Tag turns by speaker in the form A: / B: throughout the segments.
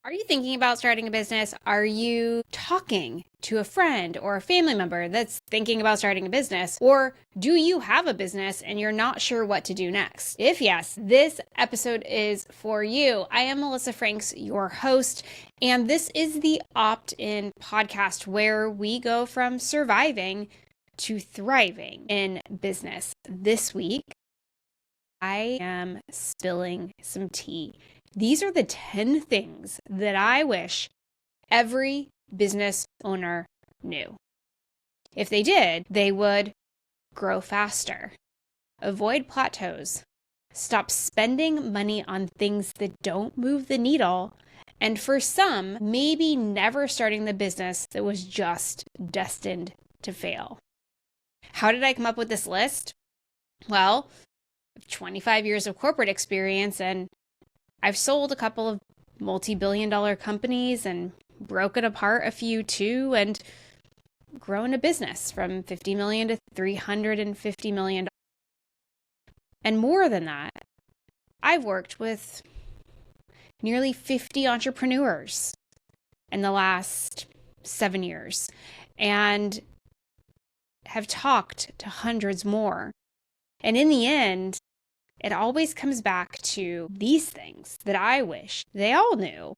A: Are you thinking about starting a business? Are you talking to a friend or a family member that's thinking about starting a business? Or do you have a business and you're not sure what to do next? If yes, this episode is for you. I am Melissa Franks, your host, and this is the Opt-in podcast where we go from surviving to thriving in business. This week, I am spilling some tea. These are the 10 things that I wish every business owner knew. If they did, they would grow faster, avoid plateaus, stop spending money on things that don't move the needle, and for some, maybe never starting the business that was just destined to fail. How did I come up with this list? Well, 25 years of corporate experience, and I've sold a couple of multi-billion-dollar companies and broken apart a few too, and grown a business from 50 million to 350 million. And more than that, I've worked with nearly 50 entrepreneurs in the last 7 years and have talked to hundreds more. And in the end, it always comes back to these things that I wish they all knew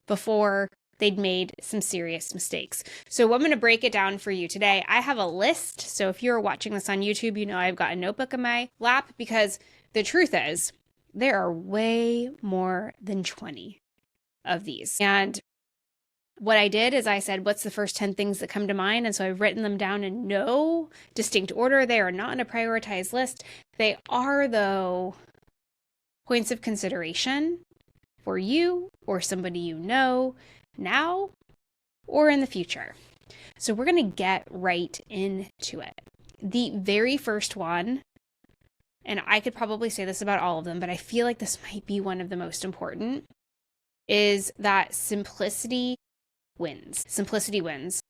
A: before they'd made some serious mistakes. So I'm going to break it down for you today. I have a list. So if you're watching this on YouTube, you know I've got a notebook in my lap because the truth is there are way more than 20 of these. And what I did is I said, what's the first 10 things that come to mind? And so I've written them down in no distinct order. They are not in a prioritized list. They are, though, points of consideration for you or somebody you know now or in the future. So we're going to get right into it. The very first one, and I could probably say this about all of them, but I feel like this might be one of the most important, is that simplicity wins. Simplicity wins.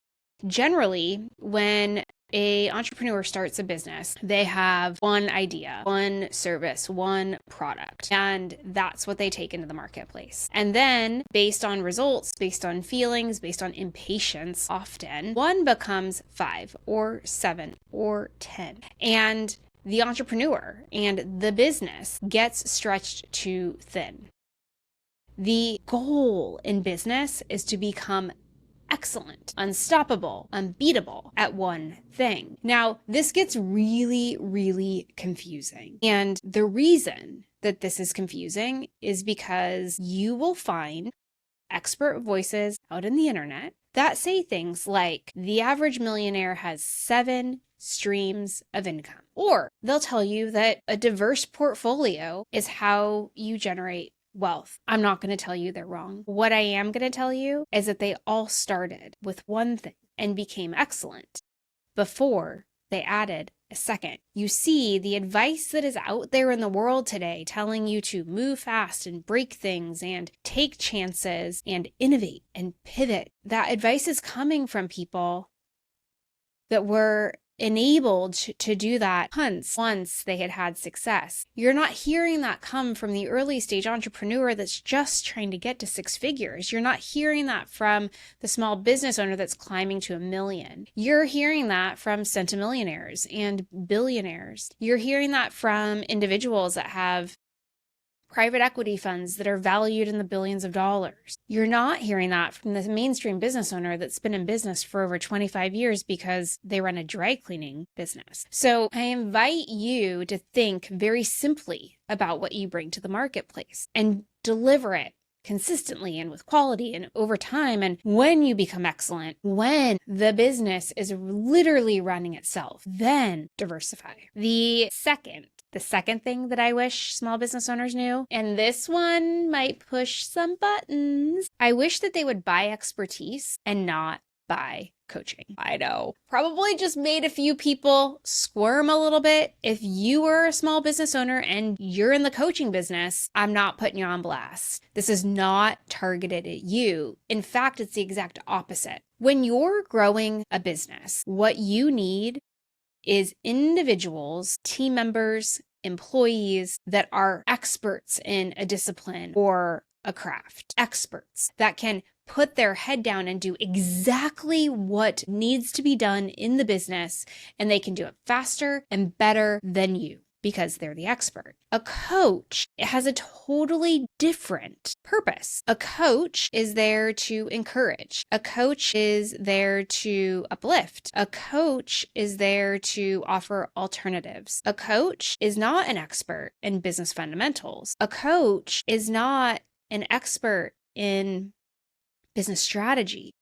A: Generally, when an entrepreneur starts a business, they have one idea, one service, one product, and that's what they take into the marketplace. And then, based on results, based on feelings, based on impatience, often one becomes 5 or 7 or 10. And the entrepreneur and the business gets stretched too thin. The goal in business is to become excellent, unstoppable, unbeatable at one thing. Now, this gets really, really confusing. And the reason that this is confusing is because you will find expert voices out in the internet that say things like the average millionaire has 7 streams of income. Or they'll tell you that a diverse portfolio is how you generate wealth. I'm not going to tell you they're wrong. What I am going to tell you is that they all started with one thing and became excellent before they added a second. You see, the advice that is out there in the world today telling you to move fast and break things and take chances and innovate and pivot, that advice is coming from people that were enabled to do that once they had had success. You're not hearing that come from the early stage entrepreneur that's just trying to get to 6 figures. You're not hearing that from the small business owner that's climbing to 1 million. You're hearing that from centimillionaires and billionaires. You're hearing that from individuals that have private equity funds that are valued in the billions of dollars. You're not hearing that from the mainstream business owner that's been in business for over 25 years because they run a dry cleaning business. So I invite you to think very simply about what you bring to the marketplace and deliver it consistently and with quality and over time. And when you become excellent, when the business is literally running itself, then diversify. The second thing that I wish small business owners knew, and this one might push some buttons, I wish that they would buy expertise and not buy coaching. I know, probably just made a few people squirm a little bit. If you are a small business owner and you're in the coaching business, I'm not putting you on blast. This is not targeted at you. In fact, it's the exact opposite. When you're growing a business, what you need is individuals, team members, employees that are experts in a discipline or a craft, experts that can put their head down and do exactly what needs to be done in the business, and they can do it faster and better than you because they're the expert. A coach has a totally different purpose. A coach is there to encourage. A coach is there to uplift. A coach is there to offer alternatives. A coach is not an expert in business fundamentals. A coach is not an expert in business strategy.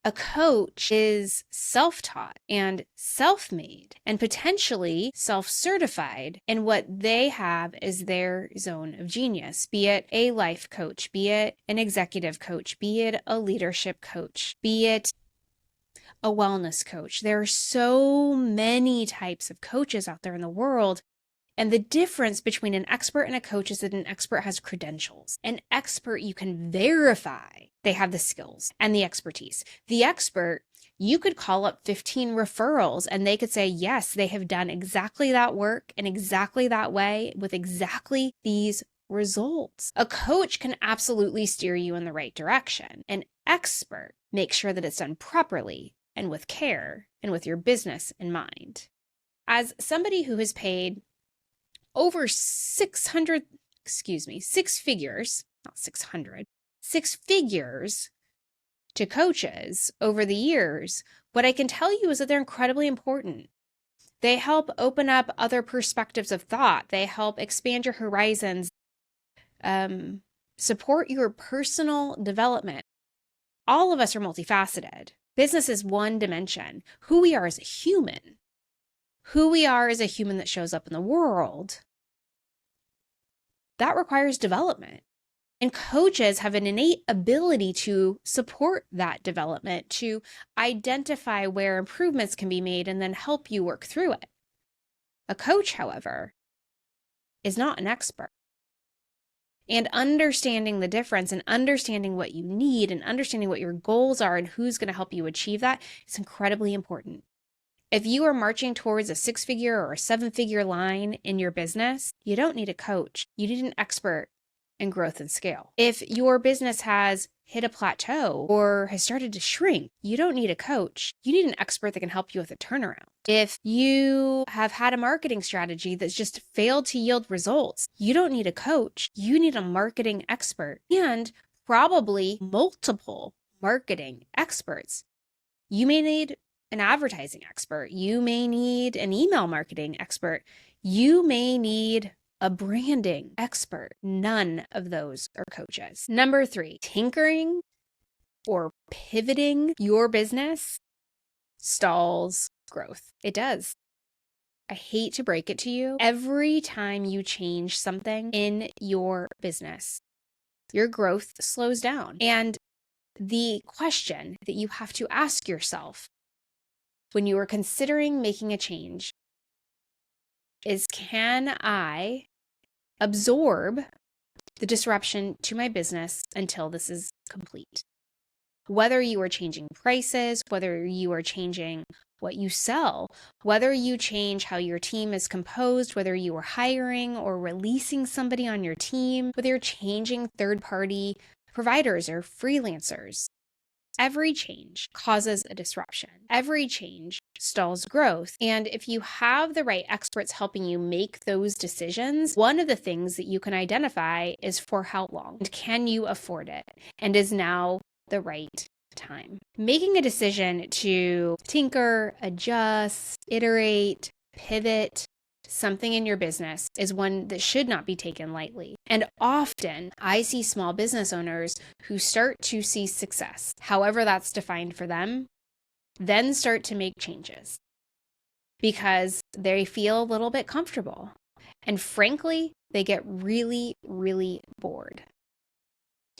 A: A coach is self-taught and self-made and potentially self-certified in what they have as their zone of genius, be it a life coach, be it an executive coach, be it a leadership coach, be it a wellness coach. There are so many types of coaches out there in the world. And the difference between an expert and a coach is that an expert has credentials. An expert, you can verify they have the skills and the expertise. The expert, you could call up 15 referrals and they could say, yes, they have done exactly that work in exactly that way with exactly these results. A coach can absolutely steer you in the right direction. An expert makes sure that it's done properly and with care and with your business in mind. As somebody who has paid over six figures, not 600, 6 figures to coaches over the years, what I can tell you is that they're incredibly important. They help open up other perspectives of thought. They help expand your horizons, support your personal development. All of us are multifaceted. Business is one dimension. Who we are as a human that shows up in the world, that requires development. And coaches have an innate ability to support that development, to identify where improvements can be made and then help you work through it. A coach, however, is not an expert. And understanding the difference and understanding what you need and understanding what your goals are and who's going to help you achieve that is incredibly important. If you are marching towards a 6-figure or a 7-figure line in your business, you don't need a coach. You need an expert in growth and scale. If your business has hit a plateau or has started to shrink, you don't need a coach. You need an expert that can help you with a turnaround. If you have had a marketing strategy that's just failed to yield results, you don't need a coach. You need a marketing expert and probably multiple marketing experts. You may need an advertising expert. You may need an email marketing expert. You may need a branding expert. None of those are coaches. Number 3, tinkering or pivoting your business stalls growth. It does. I hate to break it to you. Every time you change something in your business, your growth slows down. And the question that you have to ask yourself when you are considering making a change is, can I absorb the disruption to my business until this is complete? Whether you are changing prices, whether you are changing what you sell, whether you change how your team is composed, whether you are hiring or releasing somebody on your team, whether you're changing third-party providers or freelancers, every change causes a disruption. Every change stalls growth. And if you have the right experts helping you make those decisions, one of the things that you can identify is for how long and can you afford it? And is now the right time? Making a decision to tinker, adjust, iterate, pivot something in your business is one that should not be taken lightly. And often I see small business owners who start to see success, however that's defined for them, then start to make changes because they feel a little bit comfortable. And frankly, they get really, really bored.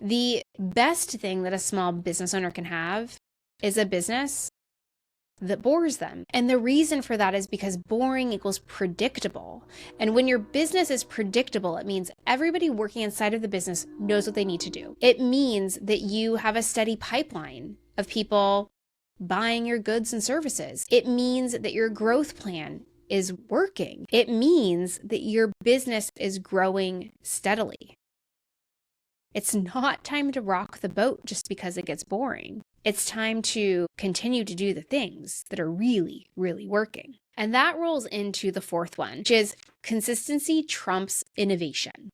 A: The best thing that a small business owner can have is a business that bores them. And the reason for that is because boring equals predictable. And when your business is predictable, it means everybody working inside of the business knows what they need to do. It means that you have a steady pipeline of people buying your goods and services. It means that your growth plan is working. It means that your business is growing steadily. It's not time to rock the boat just because it gets boring. It's time to continue to do the things that are really, really working. And that rolls into the fourth one, which is consistency trumps innovation.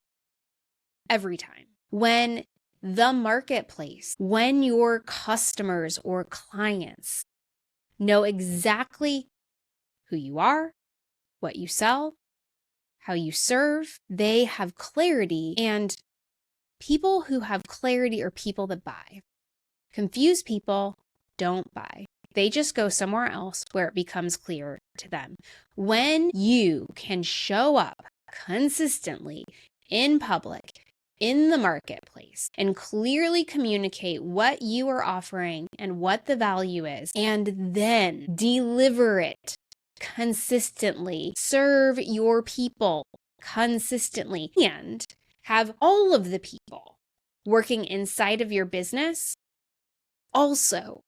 A: Every time. When the marketplace, when your customers or clients know exactly who you are, what you sell, how you serve, they have clarity, and people who have clarity are people that buy. Confused people don't buy. They just go somewhere else where it becomes clear to them. When you can show up consistently in public, in the marketplace, and clearly communicate what you are offering and what the value is, and then deliver it consistently, serve your people consistently, and have all of the people working inside of your business also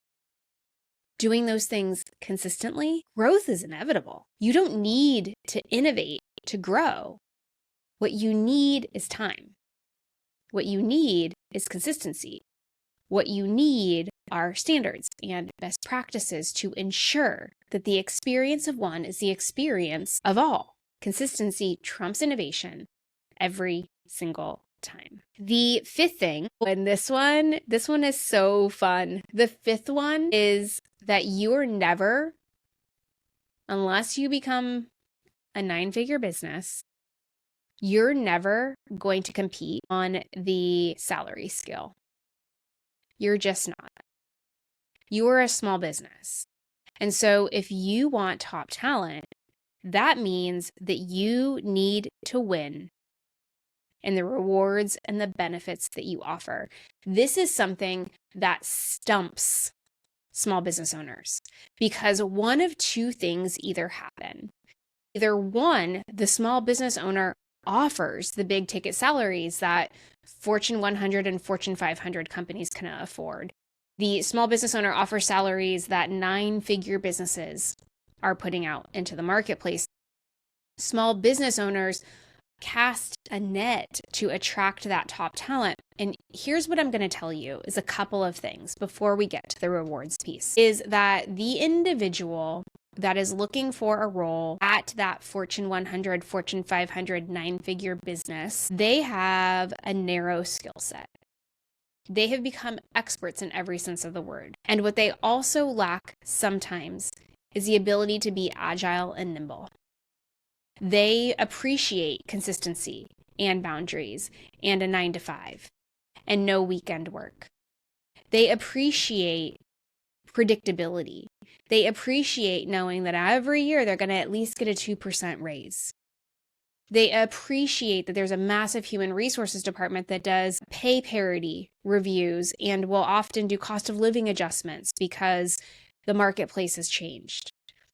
A: doing those things consistently, growth is inevitable. You don't need to innovate to grow. What you need is time. What you need is consistency. What you need are standards and best practices to ensure that the experience of one is the experience of all. Consistency trumps innovation every single time. The fifth thing, and this one is so fun. The fifth one is that you are never, unless you become a 9-figure business, you're never going to compete on the salary scale. You're just not. You are a small business. And so if you want top talent, that means that you need to win and the rewards and the benefits that you offer. This is something that stumps small business owners because one of two things either happen. Either one, the small business owner offers the big ticket salaries that Fortune 100 and Fortune 500 companies can afford. The small business owner offers salaries that 9-figure businesses are putting out into the marketplace. Small business owners cast a net to attract that top talent. And here's what I'm going to tell you is a couple of things before we get to the rewards piece, is that the individual that is looking for a role at that Fortune 100, Fortune 500, 9-figure business, they have a narrow skill set. They have become experts in every sense of the word. And what they also lack sometimes is the ability to be agile and nimble. They appreciate consistency and boundaries and a 9-to-5 and no weekend work. They appreciate predictability. They appreciate knowing that every year they're going to at least get a 2% raise. They appreciate that there's a massive human resources department that does pay parity reviews and will often do cost of living adjustments because the marketplace has changed.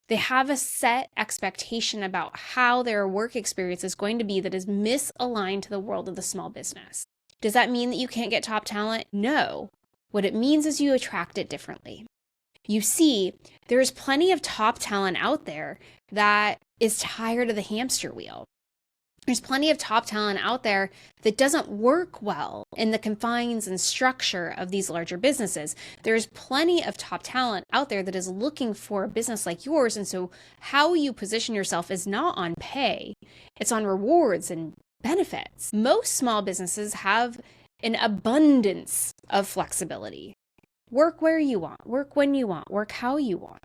A: They have a set expectation about how their work experience is going to be that is misaligned to the world of the small business. Does that mean that you can't get top talent? No. What it means is you attract it differently. You see, there's plenty of top talent out there that is tired of the hamster wheel. There's plenty of top talent out there that doesn't work well in the confines and structure of these larger businesses. There's plenty of top talent out there that is looking for a business like yours. And so how you position yourself is not on pay, it's on rewards and benefits. Most small businesses have an abundance of flexibility. Work where you want, work when you want, work how you want,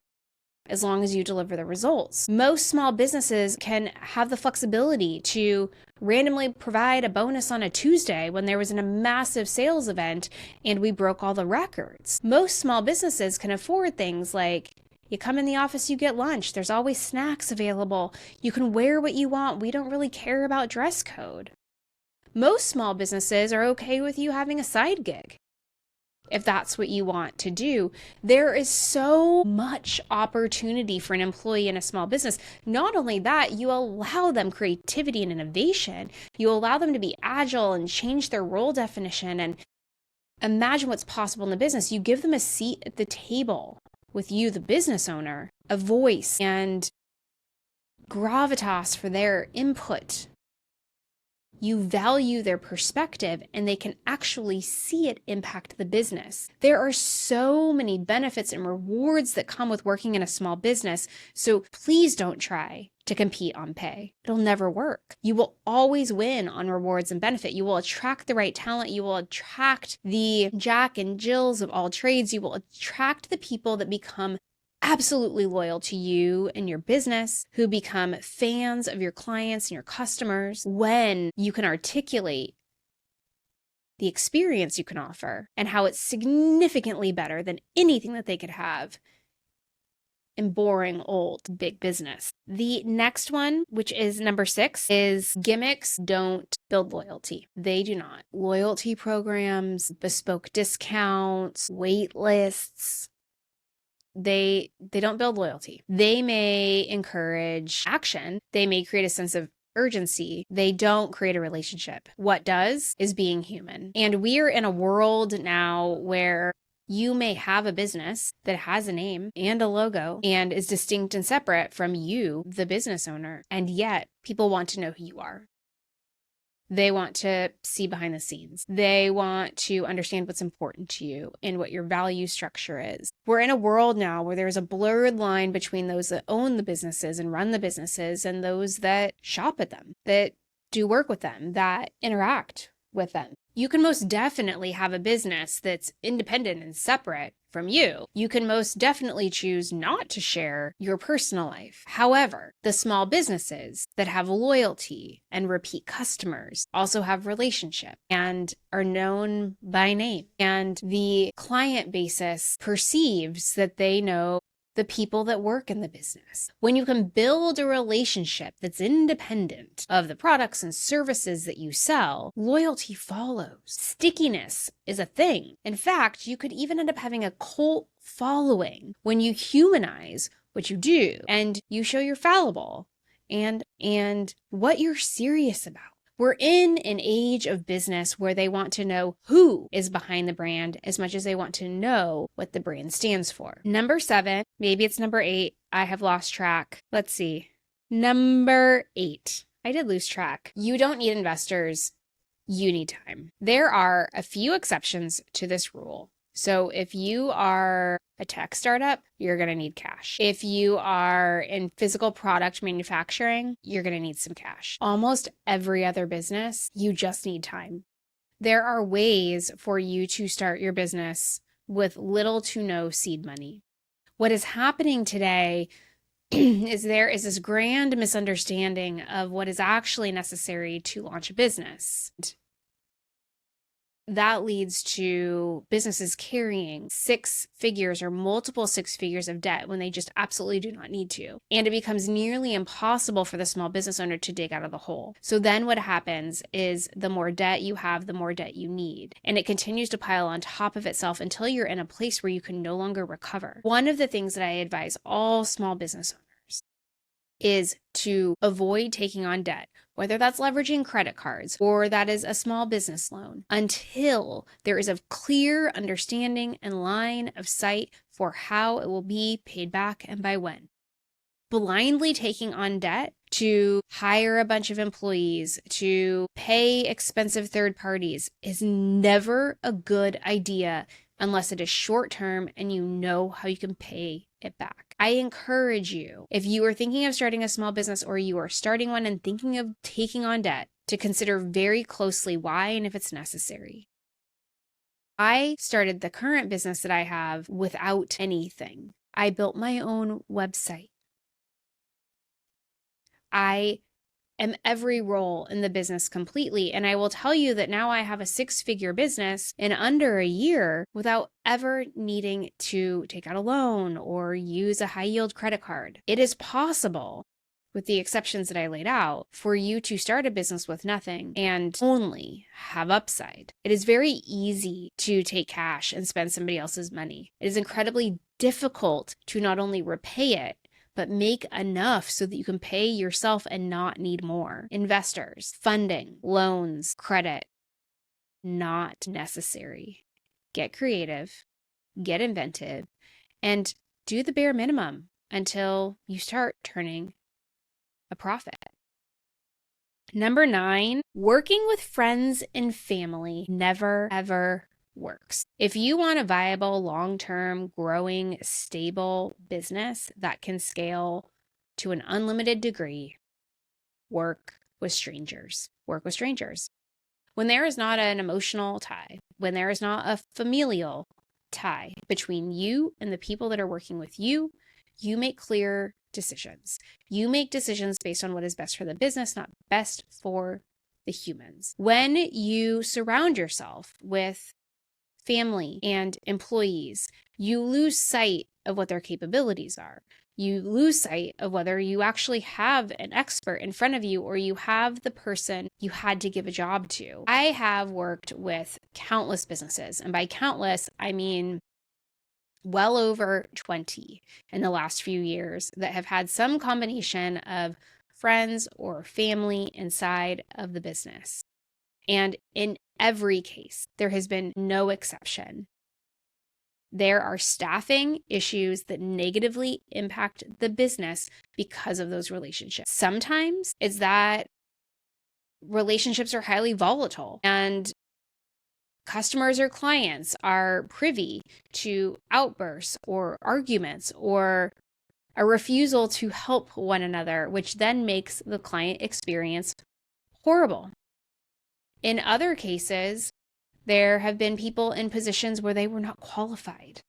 A: as long as you deliver the results. Most small businesses can have the flexibility to randomly provide a bonus on a Tuesday when there was a massive sales event and we broke all the records. Most small businesses can afford things like you come in the office, you get lunch. There's always snacks available. You can wear what you want. We don't really care about dress code. Most small businesses are okay with you having a side gig. If that's what you want to do, there is so much opportunity for an employee in a small business. Not only that, you allow them creativity and innovation. You allow them to be agile and change their role definition and imagine what's possible in the business. You give them a seat at the table with you, the business owner, a voice and gravitas for their input. You value their perspective and they can actually see it impact the business. There are so many benefits and rewards that come with working in a small business, so please don't try to compete on pay. It'll never work. You will always win on rewards and benefit. You will attract the right talent. You will attract the Jack and Jills of all trades. You will attract the people that become absolutely loyal to you and your business, who become fans of your clients and your customers when you can articulate the experience you can offer and how it's significantly better than anything that they could have in boring old big business. The next one, which is number 6, is gimmicks don't build loyalty. They do not. Loyalty programs, bespoke discounts, wait lists, they don't build loyalty. They may encourage action. They may create a sense of urgency. They don't create a relationship. What does is being human. And we're in a world now where you may have a business that has a name and a logo and is distinct and separate from you, the business owner, and yet people want to know who you are. They want to see behind the scenes. They want to understand what's important to you and what your value structure is. We're in a world now where there's a blurred line between those that own the businesses and run the businesses and those that shop at them, that do work with them, that interact with them. You can most definitely have a business that's independent and separate from you. You can most definitely choose not to share your personal life. However, the small businesses that have loyalty and repeat customers also have relationship and are known by name. And the client basis perceives that they know the people that work in the business. When you can build a relationship that's independent of the products and services that you sell, loyalty follows. Stickiness is a thing. In fact, you could even end up having a cult following when you humanize what you do and you show you're fallible and what you're serious about. We're in an age of business where they want to know who is behind the brand as much as they want to know what the brand stands for. Number 7, maybe it's number 8. I have lost track. Let's see. Number 8. I did lose track. You don't need investors. You need time. There are a few exceptions to this rule. So if you are a tech startup, you're going to need cash. If you are in physical product manufacturing, you're going to need some cash. Almost every other business, you just need time. There are ways for you to start your business with little to no seed money. What is happening today is there is this grand misunderstanding of what is actually necessary to launch a business. That leads to businesses carrying 6 figures or multiple 6 figures of debt when they just absolutely do not need to. And it becomes nearly impossible for the small business owner to dig out of the hole. So then what happens is the more debt you have, the more debt you need. And it continues to pile on top of itself until you're in a place where you can no longer recover. One of the things that I advise all small business owners is to avoid taking on debt, whether that's leveraging credit cards or that is a small business loan, until there is a clear understanding and line of sight for how it will be paid back and by when. Blindly taking on debt to hire a bunch of employees, to pay expensive third parties is never a good idea unless it is short term and you know how you can pay it back. I encourage you, if you are thinking of starting a small business or you are starting one and thinking of taking on debt, to consider very closely why and if it's necessary. I started the current business that I have without anything. I built my own website. I am every role in the business completely. And I will tell you that now I have a 6-figure business in under a year without ever needing to take out a loan or use a high yield credit card. It is possible, with the exceptions that I laid out, for you to start a business with nothing and only have upside. It is very easy to take cash and spend somebody else's money. It is incredibly difficult to not only repay it, but make enough so that you can pay yourself and not need more. Investors, funding, loans, credit, not necessary. Get creative, get inventive, and do the bare minimum until you start turning a profit. Number 9, working with friends and family never, ever works. If you want a viable, long-term, growing, stable business that can scale to an unlimited degree, work with strangers. Work with strangers. When there is not an emotional tie, when there is not a familial tie between you and the people that are working with you, you make clear decisions. You make decisions based on what is best for the business, not best for the humans. When you surround yourself with family and employees, you lose sight of what their capabilities are. You lose sight of whether you actually have an expert in front of you or you have the person you had to give a job to. I have worked with countless businesses, and by countless, I mean well over 20 in the last few years that have had some combination of friends or family inside of the business. And in every case, there has been no exception. There are staffing issues that negatively impact the business because of those relationships. Sometimes it's that relationships are highly volatile and customers or clients are privy to outbursts or arguments or a refusal to help one another, which then makes the client experience horrible. In other cases, there have been people in positions where they were not qualified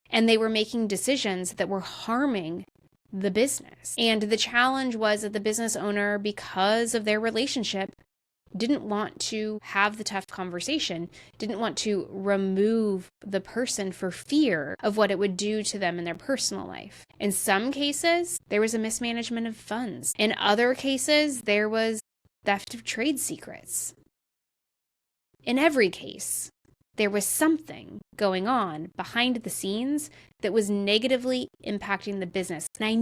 A: and they were making decisions that were harming the business. And the challenge was that the business owner, because of their relationship, didn't want to have the tough conversation, didn't want to remove the person for fear of what it would do to them in their personal life. In some cases, there was a mismanagement of funds. In other cases, there was theft of trade secrets. In every case, there was something going on behind the scenes that was negatively impacting the business. And I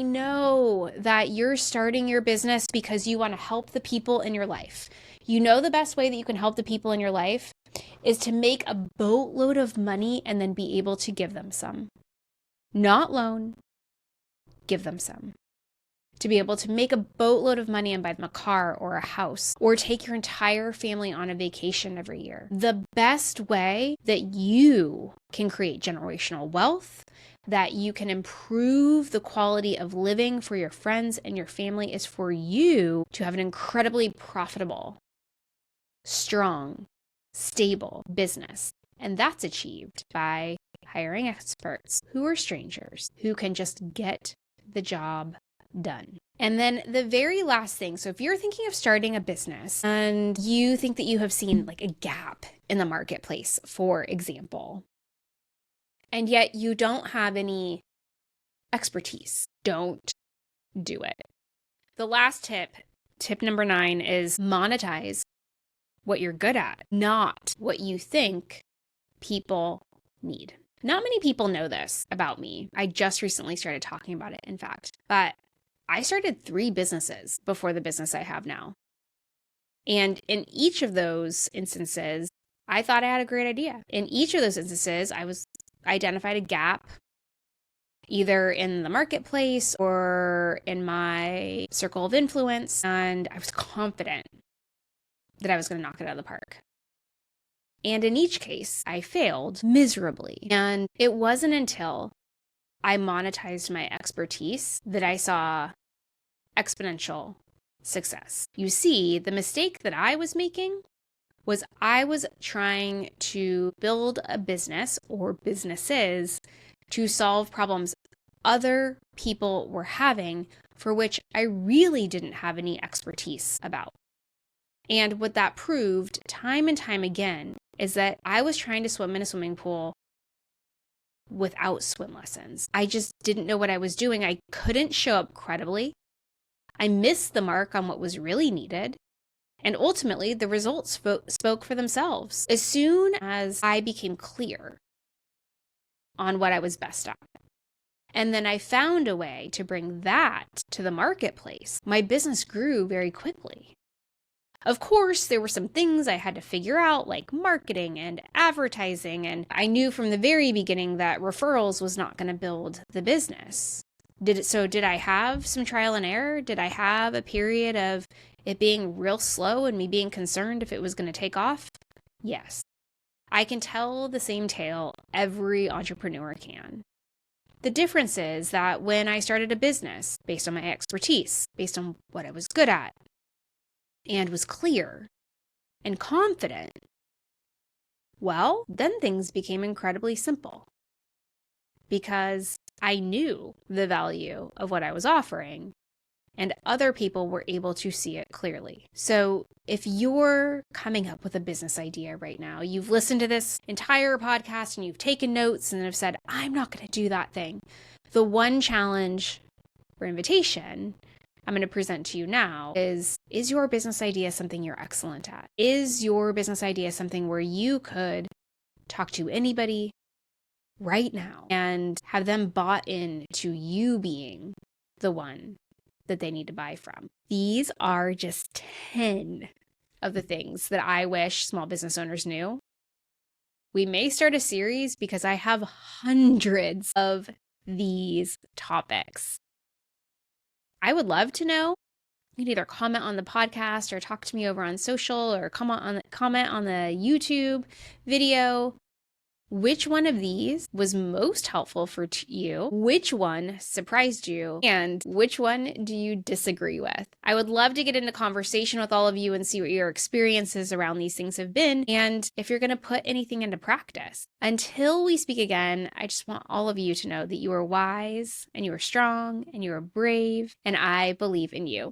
A: know that you're starting your business because you want to help the people in your life. You know the best way that you can help the people in your life is to make a boatload of money and then be able to give them some. Not loan, give them some. To be able to make a boatload of money and buy them a car or a house or take your entire family on a vacation every year. The best way that you can create generational wealth, that you can improve the quality of living for your friends and your family is for you to have an incredibly profitable, strong, stable business. And that's achieved by hiring experts who are strangers, who can just get the job done. And then the very last thing, so if you're thinking of starting a business and you think that you have seen like a gap in the marketplace, for example, and yet you don't have any expertise, don't do it. The last tip number 9, is monetize what you're good at, not what you think people need. Not many people know this about me. I just recently started talking about it, in fact, but I started 3 businesses before the business I have now. And in each of those instances, I thought I had a great idea. In each of those instances, I identified a gap either in the marketplace or in my circle of influence, and I was confident that I was going to knock it out of the park. And in each case, I failed miserably. And it wasn't until I monetized my expertise that I saw exponential success. You see, the mistake that I was making was I was trying to build a business or businesses to solve problems other people were having for which I really didn't have any expertise about. And what that proved time and time again is that I was trying to swim in a swimming pool without swim lessons. I just didn't know what I was doing. I couldn't show up credibly. I missed the mark on what was really needed. And ultimately, the results spoke for themselves. As soon as I became clear on what I was best at, and then I found a way to bring that to the marketplace, my business grew very quickly. Of course, there were some things I had to figure out, like marketing and advertising, and I knew from the very beginning that referrals was not going to build the business. Did I have some trial and error? Did I have a period of it being real slow and me being concerned if it was going to take off? Yes. I can tell the same tale every entrepreneur can. The difference is that when I started a business based on my expertise, based on what I was good at, and was clear and confident, well, then things became incredibly simple because I knew the value of what I was offering and other people were able to see it clearly. So if you're coming up with a business idea right now, you've listened to this entire podcast and you've taken notes and have said, I'm not going to do that thing. The one challenge or invitation I'm going to present to you now is your business idea something you're excellent at? Is your business idea something where you could talk to anybody right now and have them bought in to you being the one that they need to buy from? These are just 10 of the things that I wish small business owners knew. We may start a series because I have hundreds of these topics. I would love to know. You can either comment on the podcast or talk to me over on social or comment on the YouTube video. Which one of these was most helpful for you? Which one surprised you? And which one do you disagree with? I would love to get into conversation with all of you and see what your experiences around these things have been and if you're going to put anything into practice. Until we speak again, I just want all of you to know that you are wise and you are strong and you are brave and I believe in you.